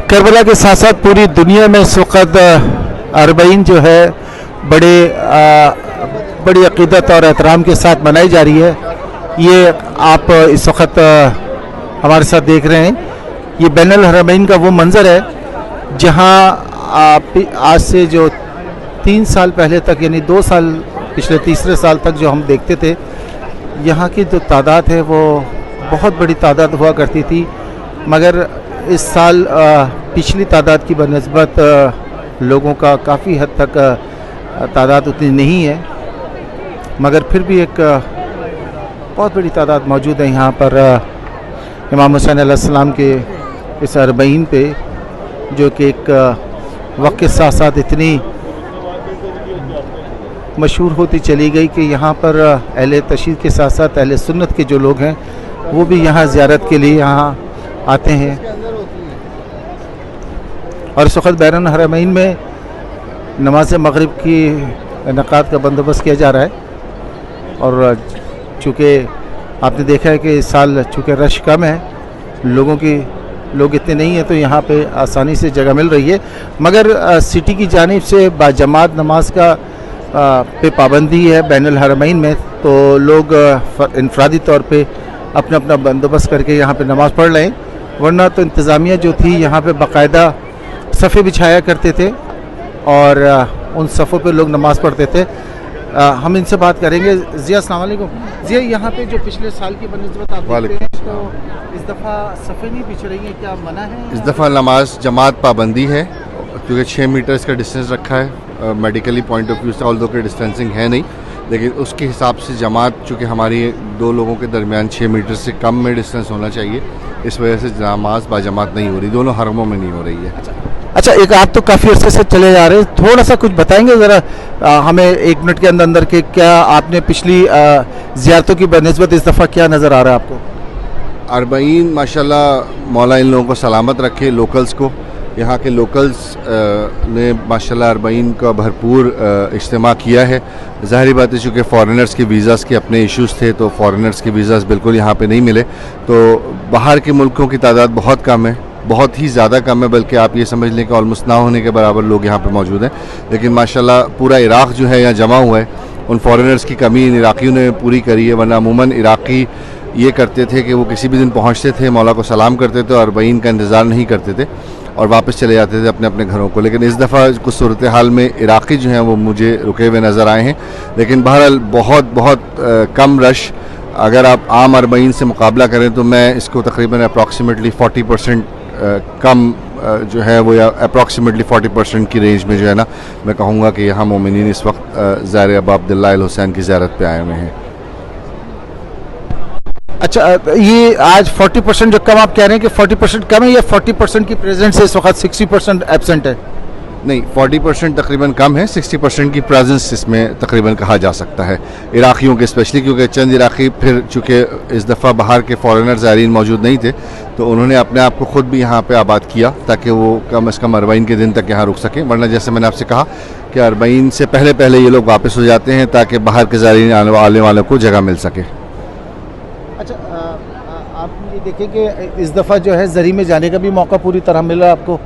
Karbala के साथ साथ पूरी दुनिया में इस वक्त अरबईन जो है बड़ी अक़ीदत और एहतराम के साथ मनाई जा रही है। ये आप इस वक्त हमारे साथ देख रहे हैं, ये बैनुल हरमैन का वो मंज़र है जहाँ आज से जो 3 साल पहले तक, यानी 2 साल पिछले तीसरे साल तक जो हम देखते थे, यहाँ की जो तादाद है वो बहुत बड़ी तादाद हुआ करती थी, मगर इस साल पिछली तादाद की बनिस्बत लोगों का काफ़ी हद तक तादाद उतनी नहीं है, मगर फिर भी एक बहुत बड़ी तादाद मौजूद है यहाँ पर इमाम हुसैन अलैहिस्सलाम के इस अरबईन पे, जो कि एक वक्त के साथ साथ इतनी मशहूर होती चली गई कि यहाँ पर अहले तशय्युअ के साथ साथ अहले सुन्नत के जो लोग हैं वो भी यहाँ ज़ियारत के लिए यहाँ आते हैं। और इस वक्त बैनुल हरमैन में नमाज मगरिब की इनकाद का बंदोबस्त किया जा रहा है। और चूँकि आपने देखा है कि इस साल चूँकि रश कम है, लोग इतने नहीं हैं, तो यहाँ पे आसानी से जगह मिल रही है, मगर सिटी की जानिब से बाजमात नमाज का पे पाबंदी है बैनुल हरमैन में, तो लोग इनफरादी तौर पे अपना अपना बंदोबस्त करके यहाँ पे नमाज़ पढ़ रहे हैं। वरना तो इंतज़ामिया जो थी यहाँ पे बाकायदा सफ़े बिछाया करते थे और उन सफ़ों पे लोग नमाज़ पढ़ते थे। हम इनसे बात करेंगे। ज़िया, अस्सलाम वालेकुम। ज़िया, यहाँ पे जो पिछले साल की बनिस्बत आप देखते हैं, तो इस दफ़ा सफ़े नहीं बिछ रही हैं, क्या मना है? इस दफ़ा नमाज जमात पाबंदी है, क्योंकि 6 मीटर का डिस्टेंस रखा है। मेडिकली पॉइंट ऑफ व्यू से ऑल्दो कि डिस्टेंसिंग है नहीं, लेकिन उसके हिसाब से जमात चूँकि हमारी 2 लोगों के दरमियान 6 मीटर से कम में डिस्टेंस होना चाहिए, इस वजह से नमाज बाजमात नहीं हो रही, दोनों हरमों में नहीं हो रही है। अच्छा, एक आप तो काफ़ी अर्से से चले जा रहे हैं, थोड़ा सा कुछ बताएंगे ज़रा हमें 1 मिनट के अंदर कि क्या आपने पिछली ज़ियारतों की बनिस्बत इस दफ़ा क्या नज़र आ रहा है आपको? अरबईन माशाल्लाह मौला इन लोगों को सलामत रखे, लोकल्स को, यहाँ के लोकल्स ने माशाल्लाह अरबईन का भरपूर इज्तिमा किया है। ज़ाहिर बात है चूँकि फ़ॉरेनर्स के वीज़ाज़ के अपने इश्यूज़ थे, तो फ़ॉरेनर्स के वीज़ाज़ बिल्कुल यहाँ पे नहीं मिले, तो बाहर के मुल्कों की तादाद बहुत कम है, बहुत ही ज़्यादा कम है, बल्कि आप ये समझ लें कि ऑलमोस्ट ना होने के बराबर लोग यहाँ पे मौजूद हैं। लेकिन माशाल्लाह पूरा इराक़ जो है यहाँ जमा हुआ है, उन फ़ॉरेनर्स की कमी इन इराक़ियों ने पूरी करी है। वरना अमूमन इराक़ी ये करते थे कि वो किसी भी दिन पहुँचते थे, मौला को सलाम करते थे और अरबईन का इंतज़ार नहीं करते थे और वापस चले जाते थे अपने अपने घरों को। लेकिन इस दफ़ा कुछ सूरत हाल में इराक़ी जो हैं वो मुझे रुके हुए नज़र आए हैं। लेकिन बहरहाल बहुत कम रश, अगर आप आम अरबईन से मुकाबला करें तो मैं इसको तकरीबन अप्रॉक्सीमेटली 40% कम जो है वो, या अप्रॉक्सीमेटली 40% की रेंज में जो है ना, मैं कहूँगा कि यहाँ मोमिनीन इस वक्त ज़ाहिर अबू अब्दुल्लाह अल हुसैन की ज़ियारत पे आए हुए हैं। अच्छा, ये आज 40% जो कम आप कह रहे हैं कि 40% कम है, या 40% की प्रेजेंस है इस वक्त 60% एब्सेंट है? नहीं, 40% तकरीबन कम है, 60% की प्रेजेंस इसमें तकरीबन कहा जा सकता है इराक़ियों के, स्पेशली क्योंकि चंद इराक़ी फिर चूँकि इस दफ़ा बाहर के फ़ॉरेनर ज़ायरीन मौजूद नहीं थे, तो उन्होंने अपने आप को ख़ुद भी यहाँ पे आबाद किया ताकि वो कम अज़ कम अरबईन के दिन तक यहाँ रुक सकें। वरना जैसे मैंने आपसे कहा कि अरबईन से पहले ये लोग वापस हो जाते हैं ताकि बाहर के ज़ायरीन आने वालों को जगह मिल सके। अच्छा, आप ये देखें कि इस दफ़ा जो है ज़री में जाने का भी मौका पूरी तरह मिला आपको?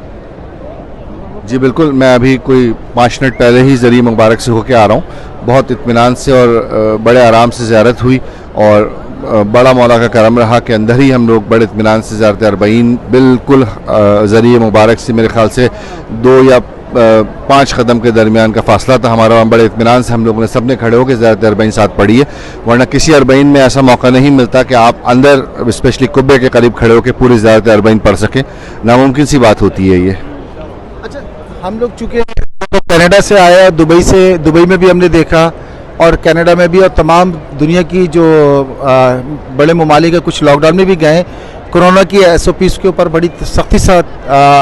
जी बिल्कुल, मैं अभी कोई 5 मिनट पहले ही ज़रिए मुबारक से होकर आ रहा हूँ। बहुत इत्मीनान से और बड़े आराम से ज़ियारत हुई और बड़ा मौला का करम रहा कि अंदर ही हम लोग बड़े इत्मीनान से ज़ियारत अरबईन बिल्कुल ज़रिए मुबारक से मेरे ख़्याल से 2 या 5 कदम के दरमियान का फासला था हमारा। बड़े इत्मीनान से हम लोगों ने सबने खड़े होकर ज़ियारत अरबईन साथ पढ़ी है, वरना किसी अरबईन में ऐसा मौका नहीं मिलता कि आप अंदर स्पेशली कुब्बे के करीब खड़े होकर पूरी ज़ियारत अरबईन पढ़ सकें, नामुमकिन सी बात होती है ये। अच्छा, हम लोग चूँकि कनाडा से आया, दुबई में भी हमने देखा और कनाडा में भी, और तमाम दुनिया की जो बड़े ममालिक है, कुछ लॉकडाउन में भी गए, कोरोना की SOPs के ऊपर बड़ी सख्ती से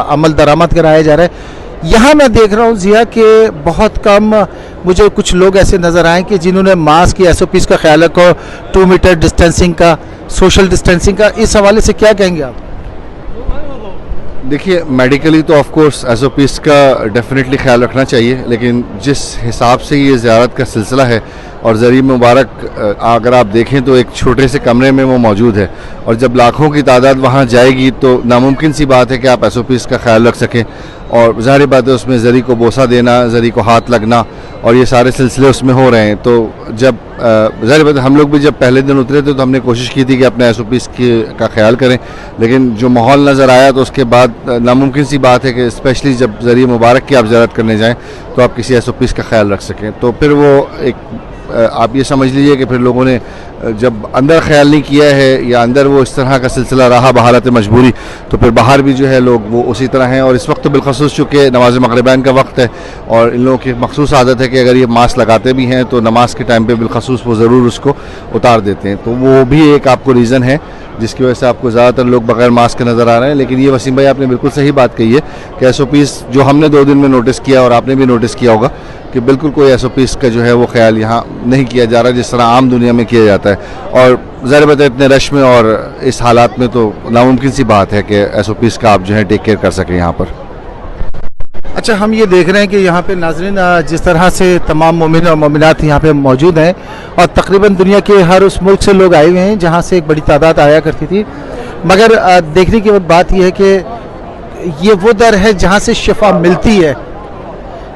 अमल दरामद कराया जा रहा है। यहाँ मैं देख रहा हूँ ज़िया कि बहुत कम मुझे कुछ लोग ऐसे नज़र आए कि जिन्होंने मास्क की SOPs का ख्याल रखो, 2 मीटर डिस्टेंसिंग का, सोशल डिस्टेंसिंग का, इस हवाले से क्या कहेंगे आप? देखिए, मेडिकली तो ऑफ कोर्स एसओपीज़ का डेफिनेटली ख्याल रखना चाहिए, लेकिन जिस हिसाब से ये ज़ियारत का सिलसिला है और ज़रिए मुबारक अगर आप देखें तो एक छोटे से कमरे में वो मौजूद है, और जब लाखों की तादाद वहाँ जाएगी तो नामुमकिन सी बात है कि आप एसओपीज़ का ख्याल रख सकें। और ज़ाहिर बात है उसमें ज़री को बोसा देना, ज़री को हाथ लगना और ये सारे सिलसिले उसमें हो रहे हैं। तो जब ज़ाहिर बात है हम लोग भी जब पहले दिन उतरे थे तो हमने कोशिश की थी कि अपने एसओपीज़ का ख्याल करें, लेकिन जो माहौल नज़र आया तो उसके बाद नामुमकिन सी बात है कि स्पेशली जब ज़रिए मुबारक की आप ज़ियारत करने जाएँ तो आप किसी एसओपीज़ का ख्याल रख सकें। तो फिर वो एक आप ये समझ लीजिए कि फिर लोगों ने जब अंदर ख्याल नहीं किया है या अंदर वो इस तरह का सिलसिला रहा बहालत मजबूरी, तो फिर बाहर भी जो है लोग वो उसी तरह हैं। और इस वक्त तो बिलखसूस चूँकि नमाज मगरिबैन का वक्त है और इन लोगों की मखसूस आदत है कि अगर ये मास्क लगाते भी हैं तो नमाज के टाइम पे बिलखसूस वो ज़रूर उसको उतार देते हैं। तो वो भी एक आपको रीज़न है जिसकी वजह से आपको ज़्यादातर लोग बगैर मास्क के नज़र आ रहे हैं। लेकिन ये वसीम भाई आपने बिल्कुल सही बात कही है कि एसओपीज़ जो हमने 2 दिन में नोटिस किया और आपने भी नोटिस किया होगा कि बिल्कुल कोई एसओपीज़ का जो है वो ख्याल यहाँ नहीं किया जा रहा जिस तरह आम दुनिया में किया जाता है। और ज़ाहिर बात है इतने रश में और इस हालात में तो नामुमकिन सी बात है कि एसओपीज़ का आप जो है टेक केयर कर सकें यहाँ पर। अच्छा, हम ये देख रहे हैं कि यहाँ पे नाज़रीन जिस तरह से तमाम मोमिन और मोमिनात यहाँ पे मौजूद हैं और तकरीबन दुनिया के हर उस मुल्क से लोग आए हुए हैं जहाँ से एक बड़ी तादाद आया करती थी, मगर देखने की बात यह है कि ये वो दर है जहाँ से शिफा मिलती है।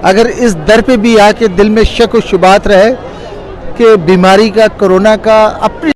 अगर इस दर पे भी आके दिल में शक व शुबात रहे कि बीमारी का, कोरोना का अपनी